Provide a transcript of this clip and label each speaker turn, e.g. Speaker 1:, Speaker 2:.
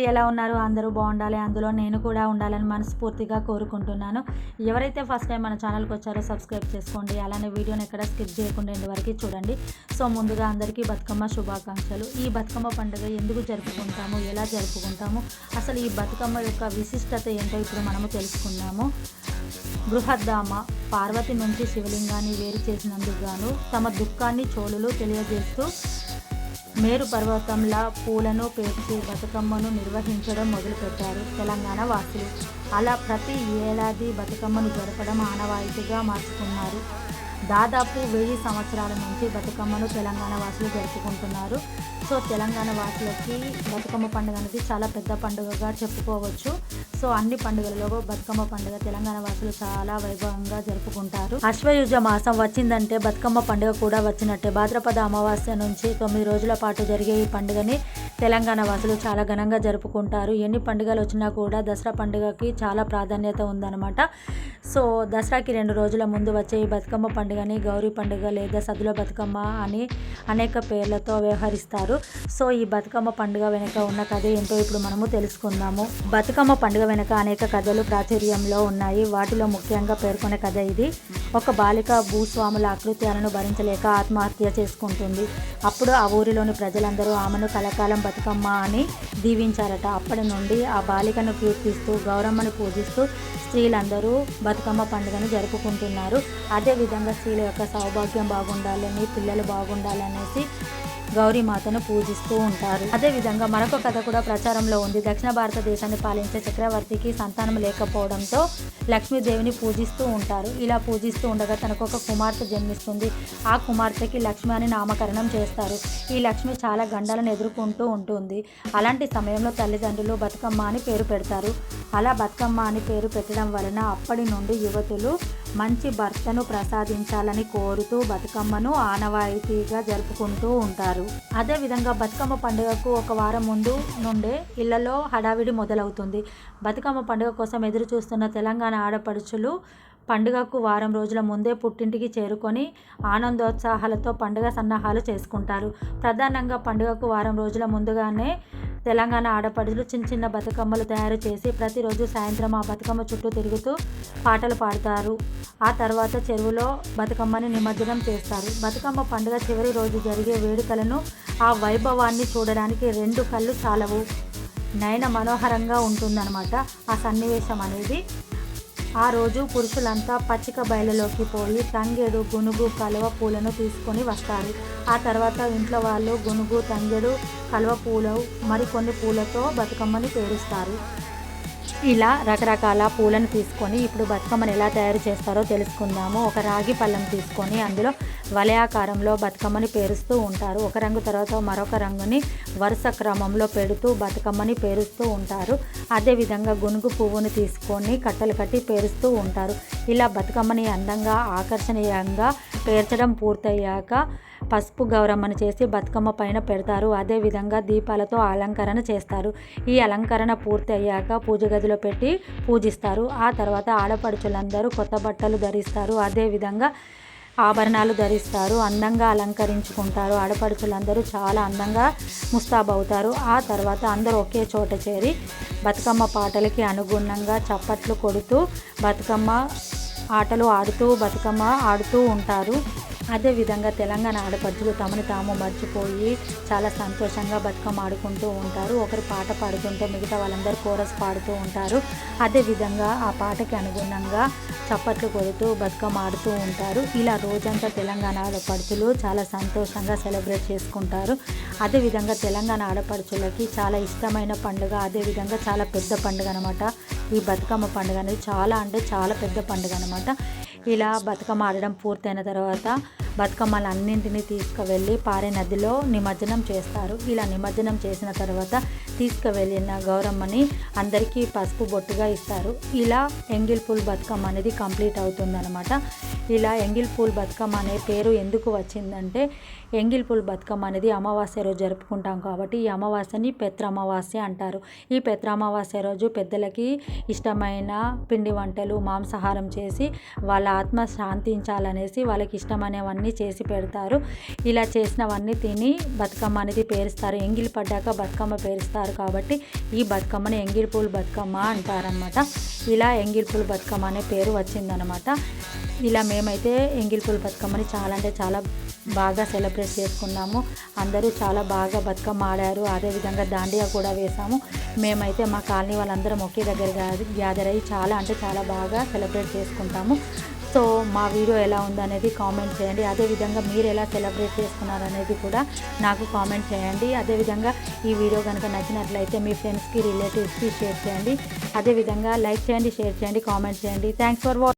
Speaker 1: అండి, ఎలా ఉన్నారు? అందరూ బాగుండాలి, అందులో నేను కూడా ఉండాలని మనస్ఫూర్తిగా కోరుకుంటున్నాను. ఎవరైతే ఫస్ట్ టైం మన ఛానల్కి వచ్చారో సబ్స్క్రైబ్ చేసుకోండి. అలానే వీడియోని ఎక్కడ స్కిప్ చేయకుండా ఎండ్ వరకు చూడండి. సో ముందుగా అందరికీ బతుకమ్మ శుభాకాంక్షలు. ఈ బతుకమ్మ పండుగ ఎందుకు జరుపుకుంటాము, ఎలా జరుపుకుంటాము, అసలు ఈ బతుకమ్మ యొక్క విశిష్టత ఏంటో ఇప్పుడు మనము తెలుసుకుందాము. బృహద్దామ పార్వతి నుంచి శివలింగాన్ని వేరు చేసినందుకు గాను తమ దుఃఖాన్ని చోళులు తెలియజేస్తూ మేరు పర్వతంలా పూలను పేర్చి బతుకమ్మను నిర్వహించడం మొదలుపెట్టారు తెలంగాణ వాసులు. అలా ప్రతి ఏడాది బతుకమ్మను జరపడం ఆనవాయితీగా మార్చుకున్నారు. దాదాపు 1000 సంవత్సరాల నుంచి బతుకమ్మను తెలంగాణ వాసులు జరుపుకుంటున్నారు. సో తెలంగాణ వాసులకి బతుకమ్మ పండుగ అనేది చాలా పెద్ద పండుగగా చెప్పుకోవచ్చు. సో అన్ని పండుగలలో బతుకమ్మ పండుగ తెలంగాణ వాసులు చాలా వైభవంగా జరుపుకుంటారు. అశ్వయుజ మాసం వచ్చిందంటే బతుకమ్మ పండుగ కూడా వచ్చినట్టే. భాద్రపద అమావాస్య నుంచి 9 రోజుల పాటు జరిగే ఈ పండుగని తెలంగాణ వాసులు చాలా ఘనంగా జరుపుకుంటారు. ఎన్ని పండుగలు వచ్చినా కూడా దసరా పండుగకి చాలా ప్రాధాన్యత ఉందన్నమాట. సో దసరాకి 2 రోజుల ముందు వచ్చే ఈ బతుకమ్మ పండుగని గౌరీ పండుగ లేదా సద్దుల బతుకమ్మ అని అనేక పేర్లతో వ్యవహరిస్తారు. సో ఈ బతుకమ్మ పండుగ వెనుక ఉన్న కథ ఏంటో ఇప్పుడు మనము తెలుసుకుందాము. బతుకమ్మ పండుగ వెనుక అనేక కథలు ప్రాచుర్యంలో ఉన్నాయి. వాటిలో ముఖ్యంగా పేర్కొనే కథ ఇది. ఒక బాలిక భూస్వాముల ఆకృత్యాలను భరించలేక ఆత్మహత్య చేసుకుంటుంది. అప్పుడు ఆ ఊరిలోని ప్రజలందరూ ఆమెను కలకాలం బతుకమ్మ అని దీవించారట. అప్పటి నుండి ఆ బాలికను కీర్తిస్తూ గౌరమ్మను పూజిస్తూ స్త్రీలందరూ బతుకమ్మ పండుగను జరుపుకుంటున్నారు. అదేవిధంగా స్త్రీల యొక్క సౌభాగ్యం బాగుండాలని, పిల్లలు బాగుండాలనేసి గౌరీమాతను పూజిస్తూ ఉంటారు. అదేవిధంగా మరొక కథ కూడా ప్రచారంలో ఉంది. దక్షిణ భారతదేశాన్ని పాలించే చక్రవర్తికి సంతానం లేకపోవడంతో లక్ష్మీదేవిని పూజిస్తూ ఉంటారు. ఇలా పూజిస్తూ ఉండగా తనకు ఒక కుమార్తె జన్మిస్తుంది. ఆ కుమార్తెకి లక్ష్మి అని నామకరణం చేస్తారు. ఈ లక్ష్మి చాలా గండాలను ఎదుర్కొంటూ ఉంటుంది. అలాంటి సమయంలో తల్లిదండ్రులు బతుకమ్మ అని పేరు పెడతారు. అలా బతుకమ్మ అని పేరు పెట్టడం వలన అప్పటి నుండి యువతులు మంచి భర్తను ప్రసాదించాలని కోరుతూ బతుకమ్మను ఆనవాయితీగా జరుపుకుంటూ ఉంటారు. అదేవిధంగా బతుకమ్మ పండుగకు ఒక వారం ముందు నుండే ఇళ్లలో హడావిడి మొదలవుతుంది. బతుకమ్మ పండుగ కోసం ఎదురు చూస్తున్న తెలంగాణ ఆడపడుచులు పండుగకు వారం రోజుల ముందే పుట్టింటికి చేరుకొని ఆనందోత్సాహాలతో పండుగ సన్నాహాలు చేసుకుంటారు. ప్రధానంగా పండుగకు వారం రోజుల ముందుగానే తెలంగాణ ఆడపడుచులు చిన్న చిన్న బతుకమ్మలు తయారు చేసి ప్రతిరోజు సాయంత్రం ఆ బతుకమ్మ చుట్టూ తిరుగుతూ పాటలు పాడతారు. ఆ తర్వాత చెరువులో బతుకమ్మని నిమజ్జనం చేస్తారు. బతుకమ్మ పండుగ చివరి రోజు జరిగే వేడుకలను, ఆ వైభవాన్ని చూడడానికి 2 కళ్ళు చాలవు. నయన మనోహరంగా ఉంటుందన్నమాట ఆ సన్నివేశం అనేది. ఆ రోజు పురుషులంతా పచ్చిక బయలులోకి పోయి తంగేడు, గునుగు, కలువ పూలను తీసుకొని వస్తారు. ఆ తర్వాత ఇంట్లో వాళ్ళు గునుగు, తంగేడు, కలువ పూలు మరికొన్ని పూలతో బతుకమ్మని పేరుస్తారు. ఇలా రకరకాల పూలను తీసుకొని ఇప్పుడు బతుకమ్మను ఎలా తయారు చేస్తారో తెలుసుకుందాము. ఒక రాగి పళ్ళెం తీసుకొని అందులో వలయాకారంలో బతుకమ్మని పేరుస్తూ ఉంటారు. ఒక రంగు తర్వాత మరొక రంగుని వరుస క్రమంలో పెడుతూ బతుకమ్మని పేరుస్తూ ఉంటారు. అదేవిధంగా గునుగు పువ్వుని తీసుకొని కట్టలు కట్టి పేరుస్తూ ఉంటారు. ఇలా బతుకమ్మని అందంగా ఆకర్షణీయంగా పేర్చడం పూర్తయ్యాక పసుపు గౌరమ్మను చేసి బతుకమ్మ పైన పెడతారు. అదేవిధంగా దీపాలతో అలంకరణ చేస్తారు. ఈ అలంకరణ పూర్తి అయ్యాక పూజ గదిలో పెట్టి పూజిస్తారు. ఆ తర్వాత ఆడపడుచులందరూ కొత్త బట్టలు ధరిస్తారు. అదేవిధంగా ఆభరణాలు ధరిస్తారు. అందంగా అలంకరించుకుంటారు. ఆడపడుచులందరూ చాలా అందంగా ముస్తాబవుతారు. ఆ తర్వాత అందరూ ఒకే చోట చేరి బతుకమ్మ పాటలకి అనుగుణంగా చప్పట్లు కొడుతూ బతుకమ్మ ఆటలు ఆడుతూ బతుకమ్మ ఆడుతూ ఉంటారు. అదేవిధంగా తెలంగాణ ఆడపడుచులు తమను తాము మర్చిపోయి చాలా సంతోషంగా బతుకమ్మ ఆడుకుంటూ ఉంటారు. ఒకరు పాట పాడుతుంటే మిగతా వాళ్ళందరూ కోరస్ పాడుతూ ఉంటారు. అదేవిధంగా ఆ పాటకి అనుగుణంగా చప్పట్లు కొడుతూ బతుకమ్మ ఆడుతూ ఉంటారు. ఇలా రోజంతా తెలంగాణ ఆడపడుచులు చాలా సంతోషంగా సెలబ్రేట్ చేసుకుంటారు. అదేవిధంగా తెలంగాణ ఆడపడుచులకి చాలా ఇష్టమైన పండుగ, అదేవిధంగా చాలా పెద్ద పండుగ అనమాట. ఈ బతుకమ్మ పండుగ అనేది చాలా అంటే చాలా పెద్ద పండుగ అనమాట. ఇలా బతుకమ్మ ఆడడం పూర్తయిన తర్వాత బతుకమ్మలన్నింటినీ తీసుకువెళ్ళి పారే నదిలో నిమజ్జనం చేస్తారు. ఇలా నిమజ్జనం చేసిన తర్వాత తీసుకువెళ్ళిన గౌరమ్మని అందరికీ పసుపు బొట్టుగా ఇస్తారు. ఇలా ఎంగిల్ పూల్ బతుకమ్మ అనేది కంప్లీట్ అవుతుందన్నమాట. ఇలా ఎంగిల్ పూల్ బతుకమ్మ అనే పేరు ఎందుకు వచ్చిందంటే ఎంగిల్ పూల్ బతుకమ్మ అనేది అమావాస్య రోజు జరుపుకుంటాం కాబట్టి ఈ అమావాస్యని పెత్ర అమావాస్య అంటారు. ఈ పెత్ర అమావాస్య రోజు పెద్దలకి ఇష్టమైన పిండి వంటలు మాంసాహారం చేసి వాళ్ళ ఆత్మ శాంతించాలనేసి వాళ్ళకి ఇష్టమైనవన్నీ చేసి పెడతారు. ఇలా చేసినవన్నీ తిని బతుకమ్మ అనేది పేరుస్తారు. ఎంగిల్ పడ్డాక బతుకమ్మ పేరుస్తారు కాబట్టి ఈ బతుకమ్మని ఎంగిల్ పూల్ బతుకమ్మ అంటారనమాట. ఇలా ఎంగిల్ పూల్ బతుకమ్మ అనే పేరు వచ్చిందనమాట. ఇలా మేమైతే ఎంగిల్ పూల్ బతుకమ్మని చాలా అంటే చాలా బాగా సెలబ్రేట్ చేసుకున్నాము. అందరూ చాలా బాగా బతుకమ్మ ఆడారు. అదేవిధంగా దాండియా కూడా వేసాము. మేమైతే మా కాలనీ వాళ్ళందరం ఒకే దగ్గర గ్యాదర్ అయ్యి చాలా అంటే చాలా బాగా సెలబ్రేట్ చేసుకుంటాము. సో మా వీడియో ఎలా ఉందనేది కామెంట్ చేయండి. అదేవిధంగా మీరు ఎలా సెలబ్రేట్ చేసుకున్నారు అనేది కూడా నాకు కామెంట్ చేయండి. అదేవిధంగా ఈ వీడియో కనుక నచ్చినట్లయితే మీ ఫ్రెండ్స్కి రిలేటివ్స్కి షేర్ చేయండి. అదేవిధంగా లైక్ చేయండి, షేర్ చేయండి, కామెంట్ చేయండి. Thanks for watching.